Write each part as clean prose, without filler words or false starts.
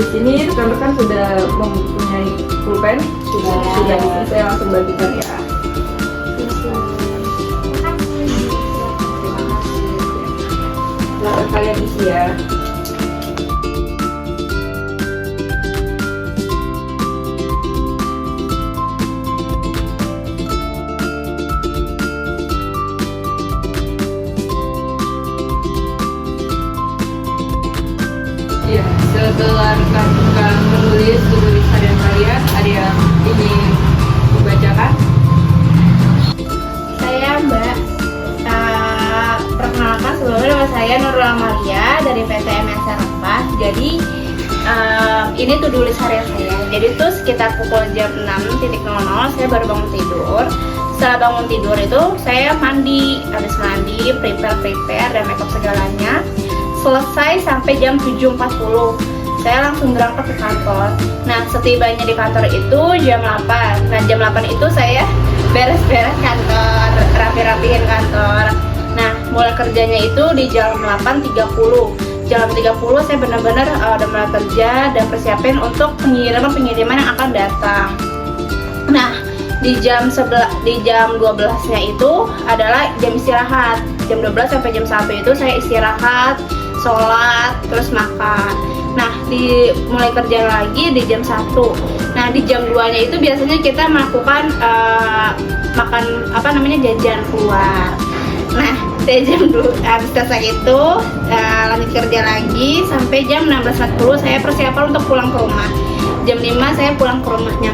sini rekan-rekan sudah mempunyai pulpen, sudah di sini saya langsung bagikan ya. Silahkan kalian isi ya. Ya, setelah rekan-rekan menulis harian kalian, ada yang ingin membacakan? Saya Mbak, perkenalkan sebelumnya nama saya Nurul Amalia dari PT MSR Rempah. Jadi ini tuh tulis harian saya. Jadi itu sekitar pukul jam 6.00 saya baru bangun tidur. Setelah bangun tidur itu saya mandi, habis mandi, prepare dan makeup segalanya. Selesai sampai jam 7.40 saya langsung berangkat ke kantor. Nah, setibanya di kantor itu jam 8. Nah, jam 8 itu saya beres-beres kantor, rapi-rapihin kantor. Nah, mulai kerjanya itu di jam 8.30. Jam 30 saya benar-benar udah mulai kerja dan persiapin untuk pengiriman yang akan datang. Nah, di jam 12-nya itu adalah jam istirahat. Jam 12 sampai jam 1 itu saya istirahat, sholat, terus makan. Nah, mulai kerja lagi di jam 1. Nah, di jam 2-nya itu biasanya kita melakukan makan jajan keluar. Nah, dari jam 2 habis selesai itu lanjut kerja lagi sampai jam 16.40 saya persiapan untuk pulang ke rumah. Jam 5 saya pulang ke rumahnya.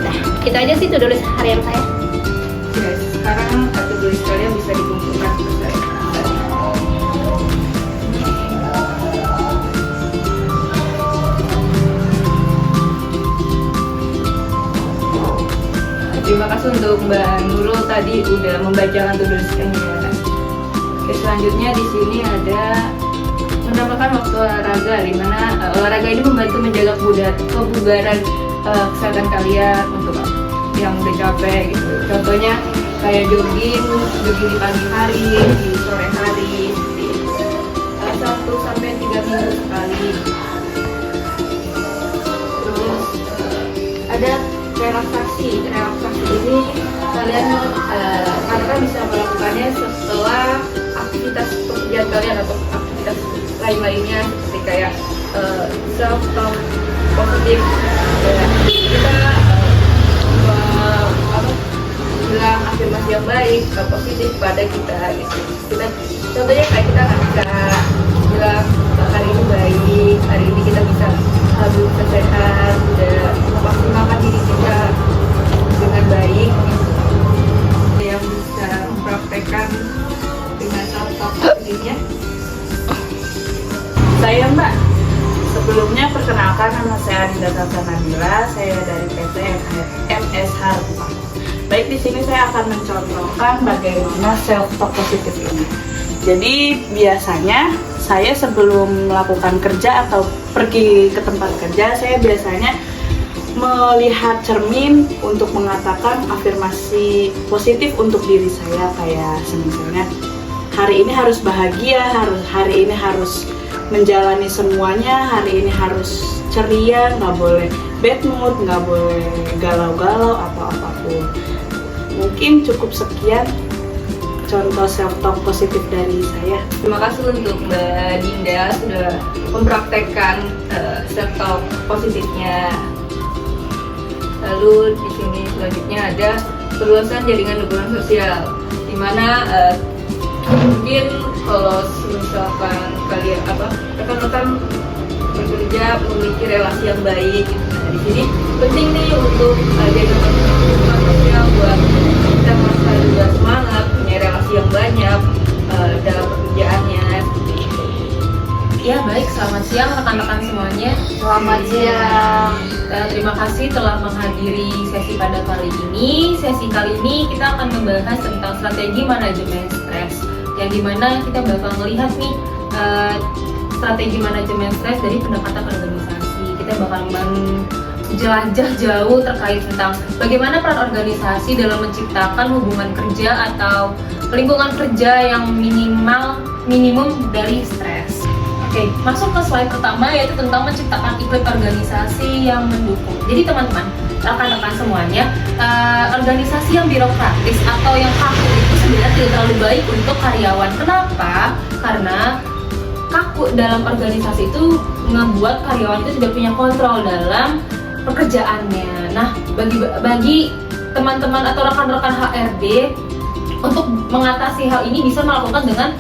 Nah, kita aja sih tulis harian saya. Guys, sekarang tulis kalian bisa dikumpulkan ke saya. Terima kasih untuk Mbak Nurul tadi udah membacakan tulisannya. Oke, selanjutnya di sini ada mendapatkan waktu olahraga, di mana olahraga ini membantu menjaga kebugaran kesehatan kalian untuk yang udah capek gitu. Contohnya kayak jogging di pagi hari, di sore hari, di 1 sampai 3 minggu sekali. Terus ada relaksasi ini kalian karena bisa melakukannya setelah aktivitas pekerjaan kalian atau aktivitas lainnya seperti kayak self talk positif ya, kita bilang afirmasi yang baik positif pada kita gitu. Kita contohnya kayak kita nggak bisa bilang hari ini baik, hari ini kita bisa bisa sehat, udah memaksimalkan diri kita dengan baik gitu. Yang bisa mempraktekkan dengan self-talk dirinya. Saya Mbak, sebelumnya perkenalkan nama saya Adinda Nabila, saya dari PT MSH Rempah. Baik, di sini saya akan mencontohkan bagaimana self-talk positif ini. Jadi biasanya saya sebelum melakukan kerja atau pergi ke tempat kerja, saya biasanya melihat cermin untuk mengatakan afirmasi positif untuk diri saya, kayak misalnya hari ini harus bahagia, hari ini harus menjalani semuanya, hari ini harus ceria, nggak boleh bad mood, nggak boleh galau-galau atau apapun. Mungkin cukup sekian contoh self-talk positif dari saya. Terima kasih untuk Mbak Dinda sudah mempraktekkan self-talk positifnya. Lalu di sini selanjutnya ada perluasan jaringan dukungan sosial, di mana mungkin kalau misalkan kalian rekan-rekan bekerja memiliki relasi yang baik. Nah, di sini penting nih untuk jaringan dukungan sosial buat kita merasa juga semangat, punya relasi yang banyak dalam pekerjaannya seperti itu. Ya baik, selamat siang rekan-rekan semuanya. Selamat siang. Terima kasih telah menghadiri sesi pada kali ini. Sesi kali ini kita akan membahas tentang strategi manajemen stres, yang dimana kita bakal melihat nih strategi manajemen stres dari pendekatan organisasi. Kita bakal menjelajah jauh terkait tentang bagaimana peran organisasi dalam menciptakan hubungan kerja atau lingkungan kerja yang minimum dari stres. Oke, masuk ke slide pertama yaitu tentang menciptakan iklim organisasi yang mendukung. Jadi teman-teman, rekan-rekan semuanya, organisasi yang birokratis atau yang kaku itu sebenarnya tidak terlalu baik untuk karyawan. Kenapa? Karena kaku dalam organisasi itu membuat karyawan itu tidak punya kontrol dalam pekerjaannya. Nah, bagi teman-teman atau rekan-rekan HRD untuk mengatasi hal ini bisa melakukan dengan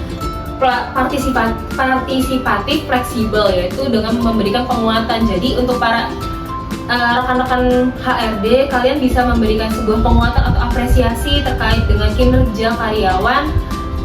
partisipatif fleksibel, yaitu dengan memberikan penguatan. Jadi untuk para rekan-rekan HRD, kalian bisa memberikan sebuah penguatan atau apresiasi terkait dengan kinerja karyawan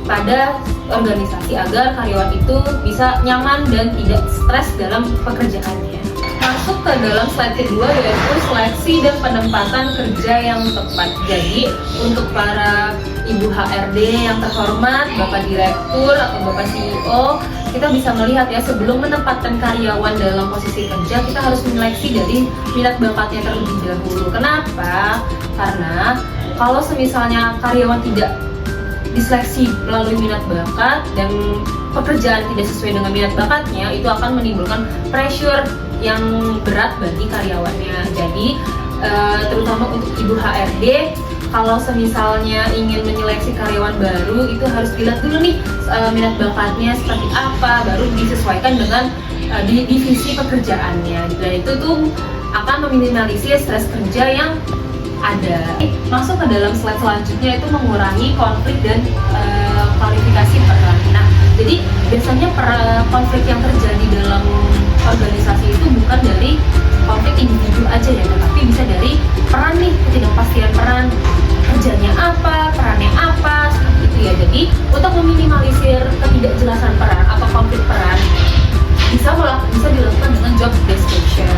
pada organisasi agar karyawan itu bisa nyaman dan tidak stres dalam pekerjaannya. Masuk ke dalam slide kedua yaitu seleksi dan penempatan kerja yang tepat. Jadi untuk para Ibu HRD yang terhormat, Bapak Direktur atau Bapak CEO, kita bisa melihat ya, sebelum menempatkan karyawan dalam posisi kerja, kita harus menyeleksi dari minat bakatnya terlebih dahulu. Kenapa? Karena kalau semisalnya karyawan tidak diseleksi melalui minat bakat dan pekerjaan tidak sesuai dengan minat bakatnya, itu akan menimbulkan pressure yang berat bagi karyawannya. Jadi terutama untuk Ibu HRD, kalau semisalnya ingin menyeleksi karyawan baru, itu harus dilihat dulu nih minat bakatnya seperti apa, baru disesuaikan dengan divisi pekerjaannya. Dan itu tuh akan meminimalisir stres kerja yang ada. Masuk ke dalam slide selanjutnya itu mengurangi konflik dan kualifikasi peran. Nah, jadi biasanya konflik yang terjadi dalam organisasi itu bukan dari konflik individu aja ya, tetapi bisa dari peran nih, ketidakpastian peran, kerjanya apa, perannya apa, seperti itu ya. Jadi untuk meminimalisir ketidakjelasan peran atau konflik peran bisa dilakukan dengan job description,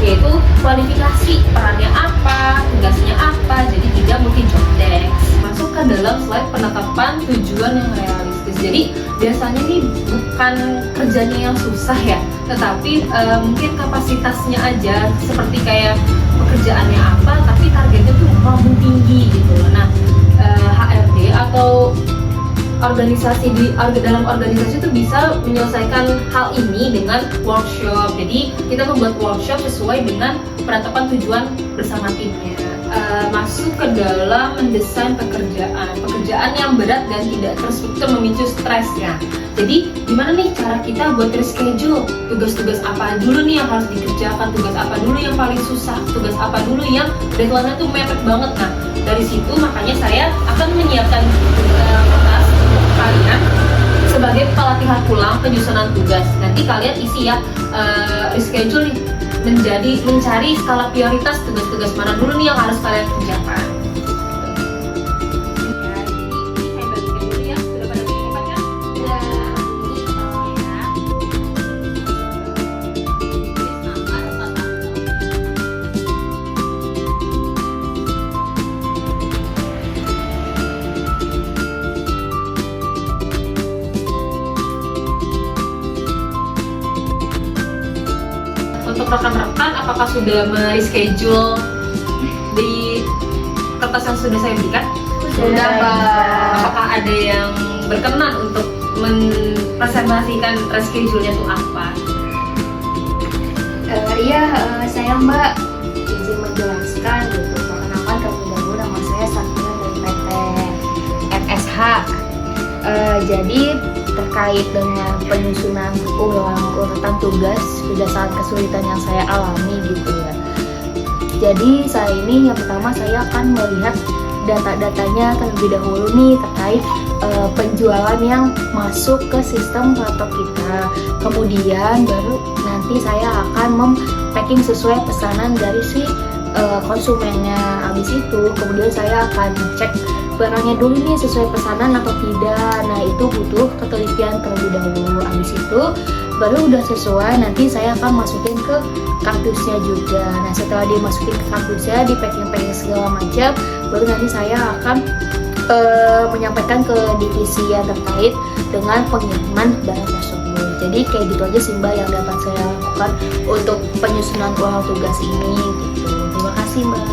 yaitu kualifikasi perannya apa, tugasnya apa, jadi tidak multi job desk. Masuk ke dalam slide penetapan tujuan yang realistis. Jadi biasanya nih bukan kerjanya yang susah ya, tetapi mungkin kapasitasnya aja, seperti kayak pekerjaannya apa, tapi targetnya tuh melambung tinggi gitu. Nah, HRD atau dalam organisasi itu bisa menyelesaikan hal ini dengan workshop. Jadi kita membuat workshop sesuai dengan penetapan tujuan bersama timnya. Masuk ke dalam mendesain pekerjaan yang berat dan tidak terstruktur memicu stresnya. Jadi gimana nih cara kita buat reschedule tugas-tugas apa dulu nih yang harus dikerjakan, tugas apa dulu yang paling susah, tugas apa dulu yang deadline-nya tuh mepet banget. Nah, dari situ makanya saya akan menyiapkan kertas untuk kalian sebagai pelatihan pulang penyusunan tugas. Nanti kalian isi ya reschedule nih, mencari skala prioritas tugas-tugas mana dulu nih yang harus kalian kerjakan. Untuk rekan-rekan, apakah sudah mereschedule di kertas yang sudah saya berikan? Sudah, Mbak. Apakah ada yang berkenan untuk mempresentasikan reschedule-nya itu apa? Iya, saya Mbak izin menjelaskan gitu. Perkenalkan terlebih dahulu, nama saya Safira dari PT MSH. Jadi terkait dengan penyusunan urutan tugas berdasarkan kesulitan yang saya alami gitu ya. Jadi saya ini yang pertama saya akan melihat data-datanya terlebih dahulu nih terkait penjualan yang masuk ke sistem laptop kita. Kemudian baru nanti saya akan mem-packing sesuai pesanan dari si konsumennya. Habis itu kemudian saya akan cek barangnya dulu nih sesuai pesanan atau tidak. Nah, itu butuh ketelitian terlebih dahulu. Habis itu baru udah sesuai, nanti saya akan masukin ke kardusnya juga. Nah, setelah dimasukin ke kardusnya, di packing segala macam, baru nanti saya akan menyampaikan ke divisi yang terkait dengan pengiriman barang tersebut. Jadi kayak gitu aja sih Mbak yang dapat saya lakukan untuk penyusunan ulang tugas ini gitu. Terima kasih Mbak.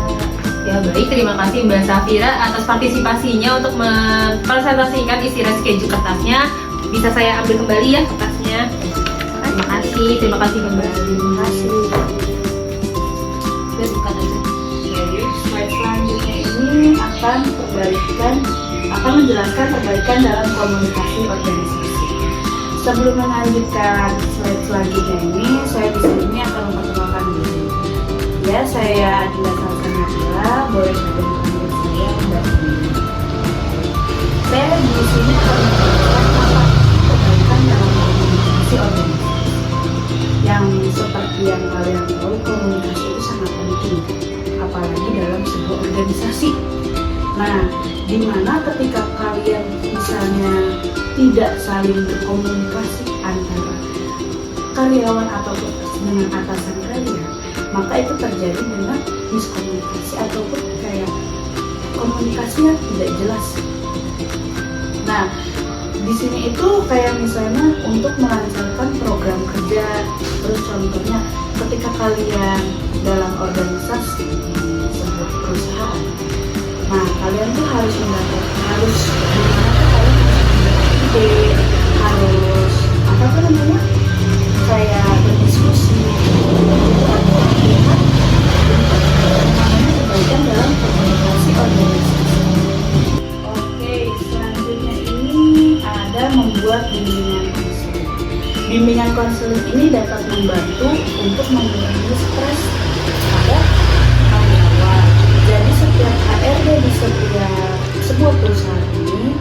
Ya baik, terima kasih Mbak Safira atas partisipasinya untuk mempresentasikan isi reschedule kertasnya. Bisa saya ambil kembali ya kertasnya. Terima kasih kembali. Terima kasih. Dan bukan aja. Jadi slide selanjutnya ini akan menjelaskan perbaikan dalam komunikasi organisasi. Sebelum melanjutkan slide selanjutnya ini, saya di sini akan memperkenalkan diri. Ya, saya Adila Salsanabila, boleh dipanggil saya Mbak Dini. Saya di sini akan menjelaskan apa perbaikan dalam komunikasi organisasi. Yang seperti yang kalian tahu, komunikasi itu sangat penting, apalagi dalam sebuah organisasi. Nah, dimana ketika kalian misalnya tidak saling berkomunikasi antara karyawan ataupun dengan atasan kalian, maka itu terjadi dengan miskomunikasi ataupun kayak komunikasi yang tidak jelas. Nah, di sini itu kayak misalnya untuk melancarkan program kerja, terus contohnya ketika kalian dalam organisasi di sebuah perusahaan, nah kalian tuh harus harus ide, harus apa tuh namanya, kayak berdiskusi, namanya perbaikan dalam komunikasi organisasi. Oke, selanjutnya ini ada membuat bimbingan konseling. Bimbingan konseling ini dapat membantu untuk mengurangi stres pada karyawan. Jadi setiap HRD di sebuah perusahaan ini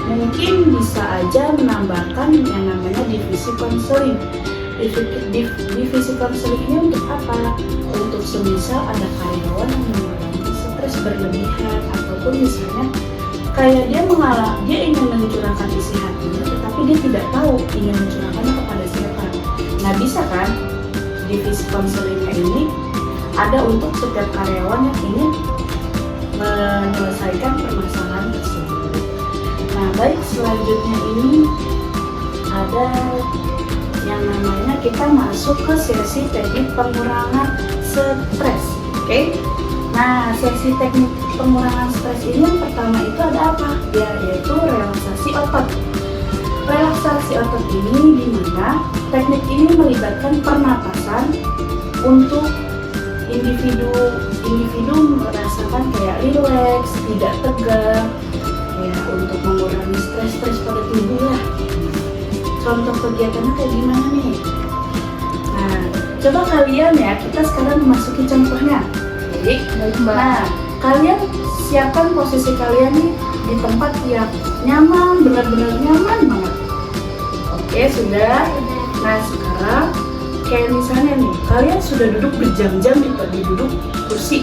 mungkin bisa aja menambahkan yang namanya divisi konseling. Divisi konseling ini untuk apa? Untuk semisal ada karyawan yang mengalami stres berlebihan, ataupun misalnya kayak dia ingin mencurahkan isi hatinya, tetapi dia tidak tahu ingin mencurahkannya kepada siapa. Nah, bisa kan divisi konselingnya ini ada untuk setiap karyawan yang ingin menyelesaikan permasalahan tersebut. Nah, baik, selanjutnya ini ada yang namanya kita masuk ke sesi teknik pengurangan stres. Oke? Nah, sesi teknik pengurangan stres ini yang pertama itu ada apa? Ya, yaitu relaksasi otot. Relaksasi otot ini di mana teknik ini melibatkan pernapasan untuk individu merasakan kayak rileks, tidak tegang, ya untuk mengurangi stres pada tubuh lah. Contoh kegiatannya kayak gimana nih? Nah, coba kalian ya, kita sekarang memasuki contohnya. Baik, nah, kalian siapkan posisi kalian nih di tempat yang nyaman, benar-benar nyaman banget. Oke, sudah. Nah, sekarang kayak misalnya nih, kalian sudah duduk berjam-jam di kursi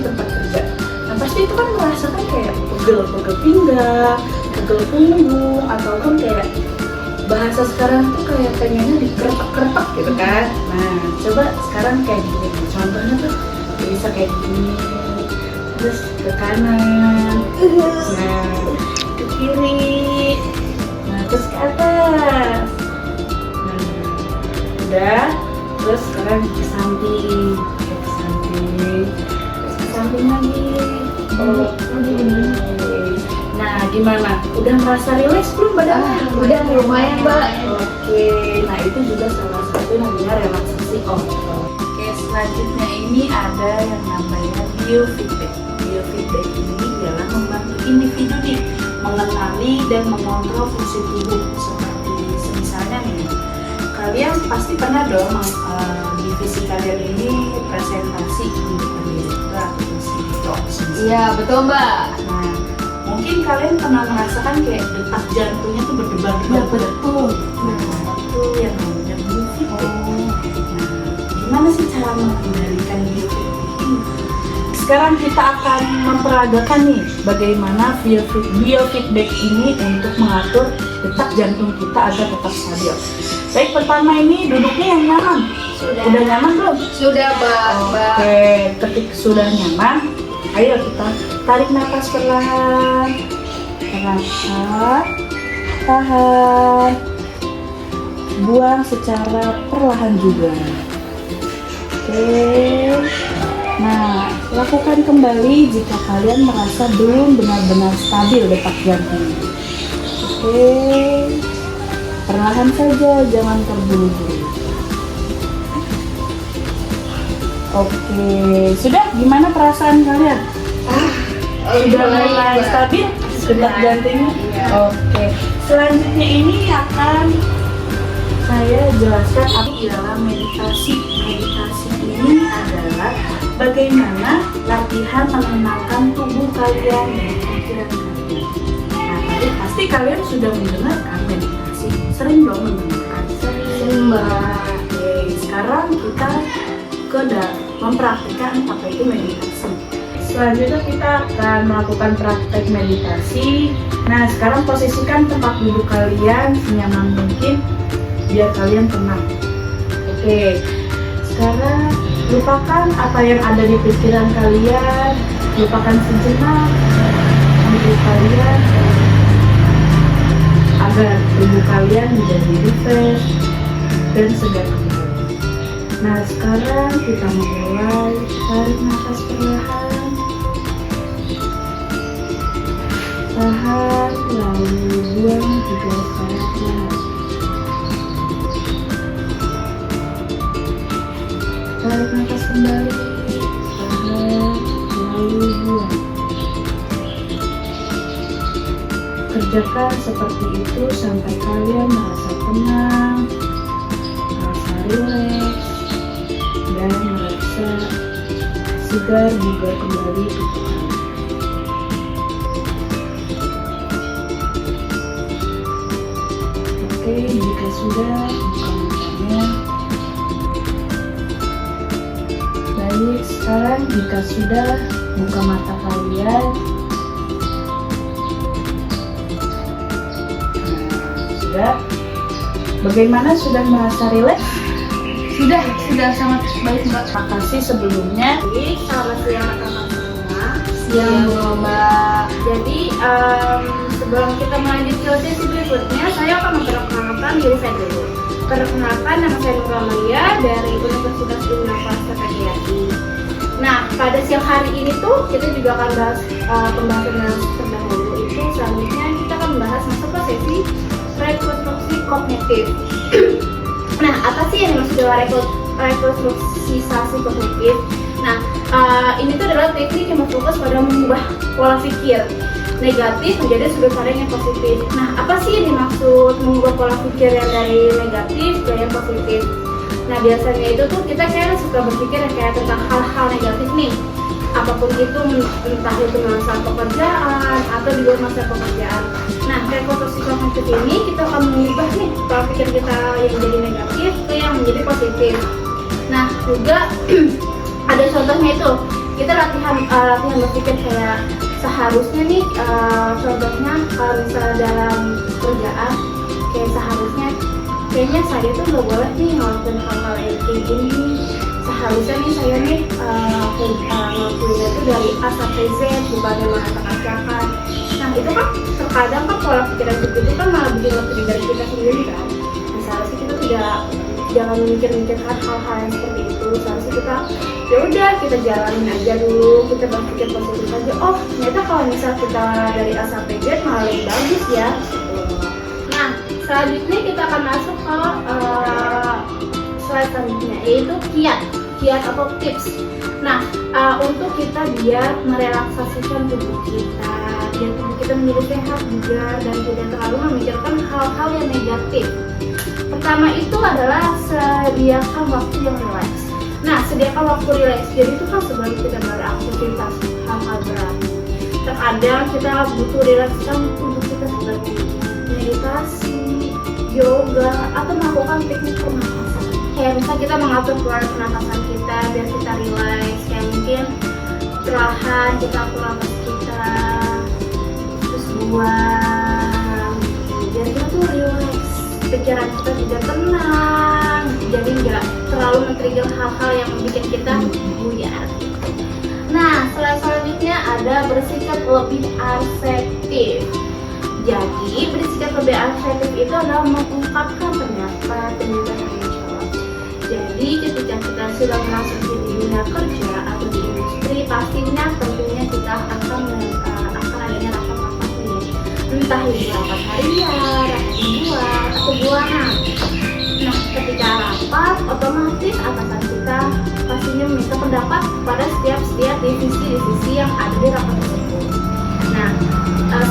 tempat kerja. Nah, pasti itu kan merasakan kayak pegel pinggang, pegel punggung, ataupun kayak bahasa sekarang tuh kayak pengennya dikerepak-kerepak gitu kan. Nah, coba sekarang kayak gini. Contohnya tuh bisa kayak gini, terus ke kanan, nah ke kiri, nah terus ke atas. Nah, udah, terus sekarang ke samping, terus ke samping lagi. Nah, gimana? Udah merasa rileks belum badannya? Udah lumayan, Mbak. Oke, nah itu juga salah satu namanya relaksasi otot. Oke, selanjutnya ini ada yang namanya biofeedback. Biofeedback ini ialah membantu individu nih mengenali dan mengontrol fungsi tubuh. Seperti misalnya nih, kalian pasti pernah dong divisi kalian ini presentasi di depan direktur atau CEO. Iya, betul, Mbak. Nah, mungkin kalian pernah merasakan kayak detak jantungnya tuh berdebar-debar. Betul. Nah, itu yang namanya biofeedback. Nah, gimana sih cara mengendalikan biofeedback ini? Sekarang kita akan memperagakan nih bagaimana biofeedback ini untuk mengatur detak jantung kita agar tetap stabil. Baik, pertama ini duduknya yang nyaman. Udah nyaman belum? Sudah, Mbak. Oke, ketika sudah nyaman, ayo kita tarik nafas perlahan. Perlahan, tahan, buang secara perlahan juga. Oke. Nah, lakukan kembali jika kalian merasa belum benar-benar stabil detak jantung. Oke. perlahan saja, jangan terburu-buru. Oke, sudah gimana perasaan kalian? Sudah mulai stabil detak jantungnya? Oke, selanjutnya ini akan saya jelaskan apa ialah meditasi. Meditasi ini adalah bagaimana latihan menenangkan tubuh kalian dan pikiran kalian. Nah, tadi pasti kalian sudah mendengarkan meditasi. Sering dong mendengarkan? Sering, Mbak. Oke, sekarang kita mempraktikkan apa itu meditasi. Selanjutnya kita akan melakukan praktek meditasi. Nah, sekarang posisikan tempat duduk kalian senyaman mungkin biar kalian tenang. Oke, sekarang lupakan apa yang ada di pikiran kalian, lupakan sejenak hidup kalian agar tubuh kalian menjadi refresh dan segar kembali. Nah, sekarang kita mulai tarik nafas perlahan, tahan, lalu buang juga secara perlahan. Tarik nafas kembali, tahan, lalu buang. Kerjakan seperti itu sampai kalian merasa tenang, merasa rileks, dan merasa segar juga kembali tubuh kalian. Oke, jika sudah, buka matanya. Baik, sekarang jika sudah, buka mata kalian. Sudah? Bagaimana, sudah merasa rileks? Sudah sangat baik, Mbak. Makasih sebelumnya. Jadi, selamat siang teman-teman semua. Siang, Mbak. Jadi, sebelum kita melanjut ke sesi berikutnya, saya akan memperkenalkan diri saya dulu. Perkenalkan, nama saya Nurul Amalia dari Universitas Indonesia PGRI. Nah, pada siang hari ini tuh kita juga akan bahas pembahasan yang terdahulu itu. Selanjutnya kita akan membahas masuk ke sesi rekonstruksi kognitif. Nah, apa sih yang dimaksud dengan rekonstruksisasi kognitif? Nah, ini tuh adalah teknik yang berfokus pada mengubah pola pikir negatif menjadi sudut pandang yang positif. Nah, apa sih yang dimaksud mengubah pola pikir yang dari negatif ke yang positif? Nah, biasanya itu tuh kita kayak suka berpikir kayak tentang hal-hal negatif nih. Apapun itu, entah itu masalah pekerjaan atau di luar masalah pekerjaan. Nah, rekonstruksi kognitif ini kita akan mengubah nih pola pikir kita yang jadi negatif ke yang menjadi positif. Nah, juga ada contohnya itu, kita latihan berpikir kayak seharusnya nih, contohnya kalau misalnya dalam kerjaan kayak seharusnya kayaknya saya tuh nggak boleh nih ngelakuin hal-hal yang kayak gini. Seharusnya nih saya nih ngelakuinnya itu dari A sampai Z, bukan yang mengacak-acakan. Nah, itu kan terkadang kan pola pikiran itu kan malah bikin lebih dari kita sendiri kan. Nah, seharusnya kita jangan memikir-mikirkan hal-hal yang seperti itu. Seharusnya kita ya udah kita jalanin aja dulu, kita berpikir positif aja. Oh, ternyata kalau misalnya kita dari A sampai Z malah lebih bagus ya. Nah, selanjutnya kita akan masuk ke slide selanjutnya, yaitu kiat atau tips. Nah, untuk kita biar merelaksasikan tubuh kita, biar tubuh kita menjadi sehat juga dan tidak terlalu memikirkan hal-hal yang negatif. Pertama itu adalah sediakan waktu yang rileks. Nah, sediakan waktu rileks. Jadi itu kan sebelum kita beraktivitas hal-hal berat. Terkadang kita butuh relaksasi tubuh kita seperti meditasi, yoga, atau melakukan teknik pernapasan. Kayak misalnya kita mengatur pernapasan kita biar kita rileks. Kayak mungkin perlahan kita atur napas kita, terus buang, biar kita tuh rileks. Pikiran kita juga tenang, jadi nggak terlalu men-trigger hal-hal yang bikin kita buyar. Nah, selanjutnya ada bersikap lebih asertif. Jadi bersikap lebih asertif itu adalah mengungkapkan pendapat dan juga tanggung jawab. Jadi ketika kita sudah masuk di dunia kerja atau di industri, pastinya tentunya kita akan adanya rasa takut nih. entah itu rapat harian, rapat mingguan, atau bulanan. Nah, ketika rapat, otomatis atasan kita pastinya meminta pendapat pada setiap divisi yang ada di rapat tersebut. Nah,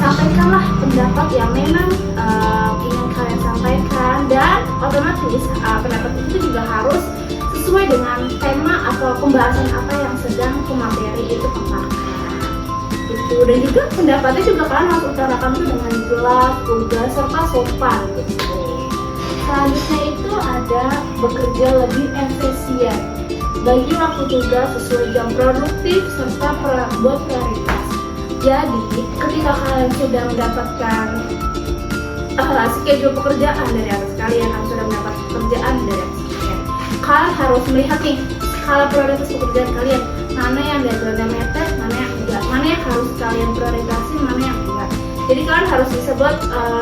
sampaikanlah pendapat yang memang ingin kalian sampaikan, dan otomatis pendapat itu juga harus sesuai dengan tema atau pembahasan apa yang sedang pemateri itu paparkan. Gitu. Dan juga pendapatnya juga kalian harus utarakan itu dengan jelas, vulgar, serta sopan gitu. Selanjutnya itu ada bekerja lebih efisien, bagi waktu tugas sesuai jam produktif serta buat prioritas. Jadi ketika kalian sudah mendapatkan schedule pekerjaan dari atas kalian, kalian sudah mendapat pekerjaan dari atas kalian, kalian harus melihat nih skala prioritas pekerjaan kalian, mana yang deadline-nya mepet, mana yang enggak, mana yang harus kalian prioritasin, mana yang enggak. Jadi kalian harus bisa buat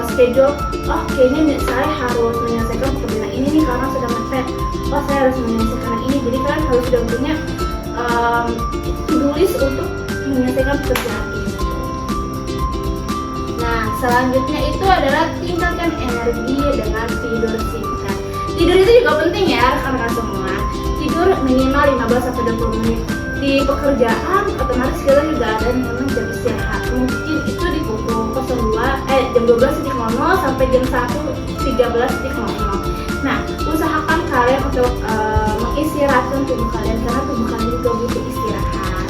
schedule, oh kayaknya saya harus menyelesaikan pekerjaan ini nih karena sudah mepet, oh saya harus menyelesaikan ini. Jadi kalian harus sudah punya to-do list untuk menyelesaikan pekerjaan ini. Nah, selanjutnya itu adalah tingkatkan energi dengan tidur singkat. Tidur itu juga penting ya rekan-rekan semua. Tidur minimal 15-20 menit. Di pekerjaan otomatis kita juga ada namanya jam istirahat. Mungkin itu di pukul jam 12.00 sampai jam 1.13.00. Nah, usahakan kalian untuk mengistirahatkan tubuh kalian karena tubuh kalian juga butuh istirahat.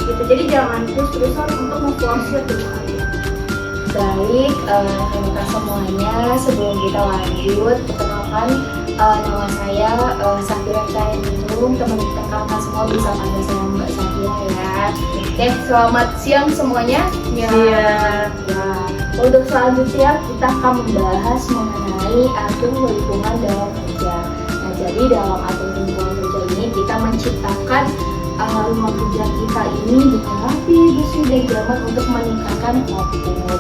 Gitu. Jadi jangan terus-terusan untuk memforsir tubuh kalian. Baik, rekan semuanya, sebelum kita lanjut, perkenalkan nama saya Safira Cahayandung. Teman rekan semua bisa panggil saya Mbak Safira ya. Oke, selamat siang semuanya. Iya. Ya, untuk selanjutnya kita akan membahas mengenai atur lingkungan dalam kerja. Nah, jadi dalam atur lingkungan kerja ini kita menciptakan rumah kerja kita ini dengan rapi, bersih, dan nyaman untuk meningkatkan output.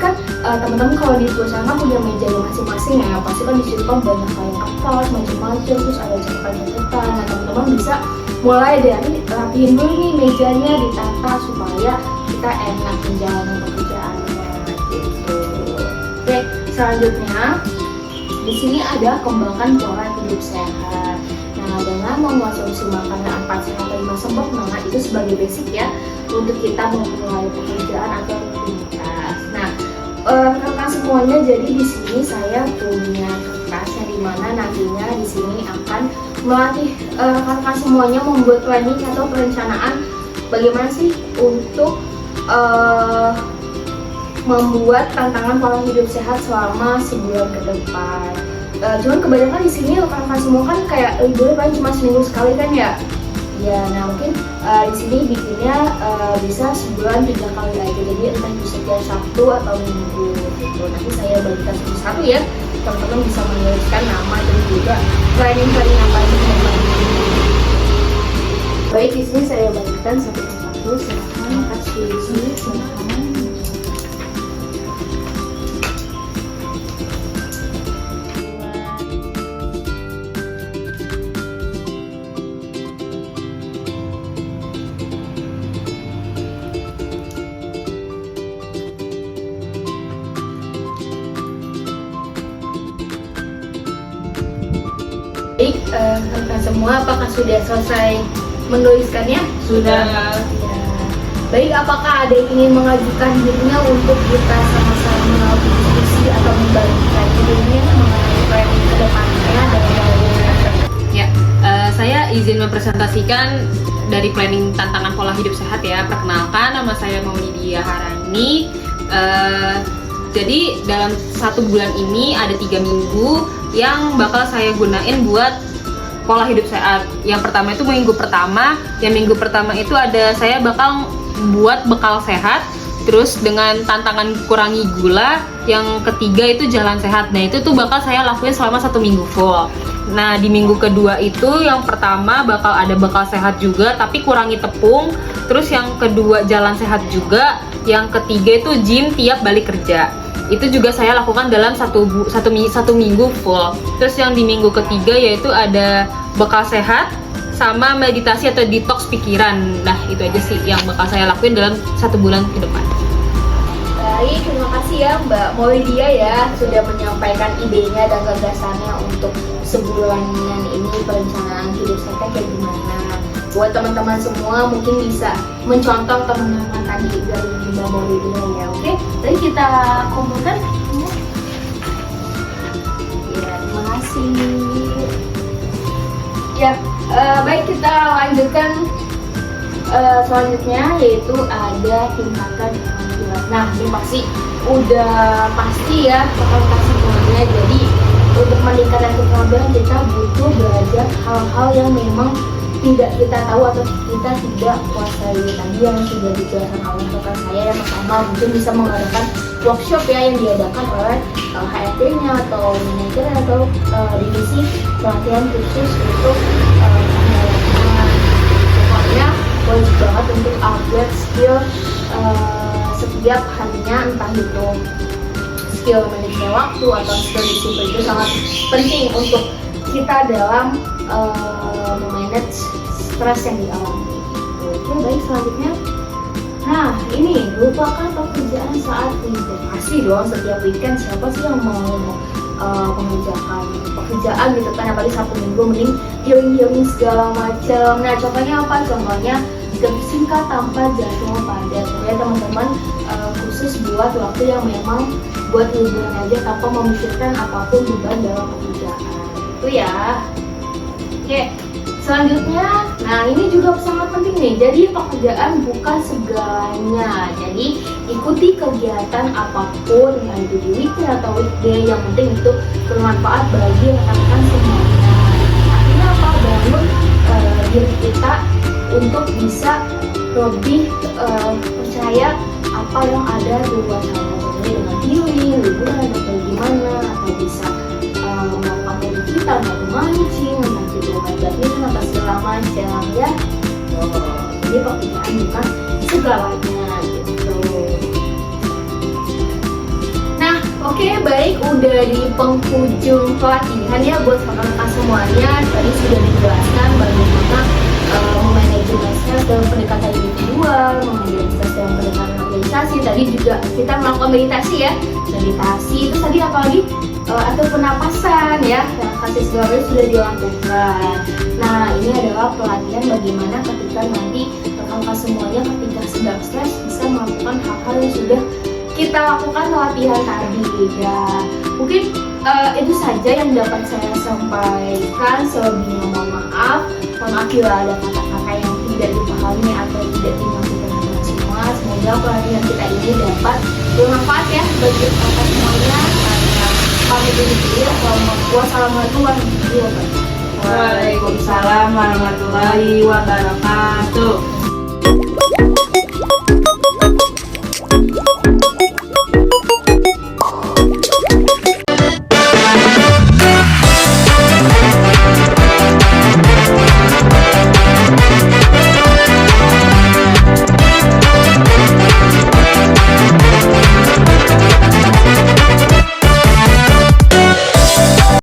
Kan teman-teman kalau di perusahaan kan punya meja masing-masing ya, pasti kan disitu kan banyak kayak kertas, macam-macam, terus ada catatan. Nah, teman-teman bisa mulai dari rapiin dulu nih mejanya, ditata supaya kita enak menjalani pekerjaannya gitu. Oke, selanjutnya di sini ada kembangkan pola hidup sehat. Nah, dengan mengonsumsi makanan 4 sehat 5 sempurna itu sebagai basic ya untuk kita memulai pekerjaan atau aktivitas. Nah, rekan semuanya, jadi di sini saya punya kertas yang dimana nantinya di sini akan melatih rekan semuanya membuat planning atau perencanaan bagaimana sih untuk membuat tantangan pola hidup sehat selama sebulan ke depan. Cuman kebanyakan di sini rekan-rekan semua kan kayak liburnya paling cuma seminggu sekali kan ya. Ya, nah mungkin di sini bikinnya bisa sebulan 3 kali aja. Jadi entah itu setiap Sabtu atau Minggu gitu. Nanti saya bagikan satu-satu ya. Teman-teman bisa menuliskan nama dan juga planning-planning apa yang mau bagikan. Baik, di sini saya bagikan satu-satu. Silakan kasih di sini, silakan. Baik, rekan semua, apakah sudah selesai menuliskannya? Sudah. Ya. Baik, apakah ada yang ingin mengajukan dirinya untuk kita sama-sama berdiskusi atau membagikan dirinya mengenai planning ke depannya dari Ya, saya izin mempresentasikan dari planning tantangan pola hidup sehat ya. Perkenalkan, nama saya Maulidia Harani. Jadi dalam 1 bulan ini ada 3 minggu yang bakal saya gunain buat pola hidup sehat. Yang pertama itu minggu pertama itu ada saya bakal buat bekal sehat, terus dengan tantangan kurangi gula. Yang ketiga itu jalan sehat. Nah, itu tuh bakal saya lakuin selama 1 minggu full. Nah, di minggu kedua itu yang pertama bakal ada bekal sehat juga tapi kurangi tepung. Terus yang kedua jalan sehat juga. Yang ketiga itu gym tiap balik kerja. Itu juga saya lakukan dalam satu minggu full. Terus yang di minggu ketiga yaitu ada bekal sehat sama meditasi atau detox pikiran. Nah, itu aja sih yang bakal saya lakuin dalam 1 bulan ke depan. baik, terima kasih ya Mbak Maulidia ya sudah menyampaikan idenya dan gagasannya untuk sebulanan ini perencanaan hidup saya kayak gimana. Buat teman-teman semua mungkin bisa mencontoh teman-teman tadi dari Mbak Maulidia ya. Oke, jadi kita kumpulkan ya. Ya, terima kasih. Ya, baik kita lanjutkan selanjutnya yaitu ada tingkatan keterampilan. Nah, ini pasti ya rekan-rekan semuanya. Jadi untuk meningkatkan keterampilan kita butuh belajar hal-hal yang memang tidak kita tahu atau kita tidak kuasai. Tadi yang sudah dijelaskan oleh rekan saya, yang pertama mungkin bisa mengadakan workshop ya yang diadakan oleh HRD-nya atau manajer atau divisi pelatihan khusus untuk pengalaman. Pokoknya wajib banget untuk upgrade skill setiap harinya, entah itu skill manajemen waktu atau skill disiplin. Itu sangat penting untuk kita dalam memanage stres yang dialami. Oke, baik, selanjutnya. Nah, ini lupakan pekerjaan saat weekend. Pasti dong, setiap weekend siapa sih yang mau mengerjakan pekerjaan gitu kan, apalagi Sabtu Minggu mending healing segala macam. Nah, contohnya apa? Contohnya singkat tanpa jadwal padat. Ya teman-teman, khusus buat waktu yang memang buat liburan aja tanpa memikirkan apapun beban dalam pekerjaan. Itu ya. Oke, selanjutnya, nah ini juga sangat penting nih. Jadi pekerjaan bukan segalanya. Jadi ikuti kegiatan apapun, entah itu di weekend atau weekday. Yang penting itu bermanfaat bagi rekan-rekan semuanya. Artinya apa? Bangun diri kita untuk bisa lebih percaya apa yang ada di luar sana. Jadi dengan healing, liburan atau gimana, atau bisa melakukan hobi kita, mau mancing, nanti main badminton atau segala macam ya. Jadi pekerjaan bukan segalanya gitu. Nah, oke, baik, udah di penghujung pelatihan ya buat rekan-rekan semuanya. Tadi sudah dijelaskan bagaimana manajemen stres dalam pendekatan individual, manajemen stres dalam pendekatan organisasi. Tadi juga kita melakukan meditasi ya. Meditasi itu tadi apa lagi? Atau penapasan ya, kasih segala sudah dilakukan. Nah, ini adalah pelatihan bagaimana ketika nanti rekan-rekan semuanya ketika sedang stres bisa melakukan hal-hal yang sudah kita lakukan latihan tadi ya. Mungkin itu saja yang dapat saya sampaikan. Selebihnya mohon maaf bila ada kata-kata yang tidak dipahami atau tidak dimengerti teman-teman semua. Semoga pelatihan kita ini dapat bermanfaat ya bagi rekan semuanya. Pamit undur diri. Wassalamualaikum warahmatullahi wabarakatuh. Waalaikumsalam warahmatullahi wabarakatuh.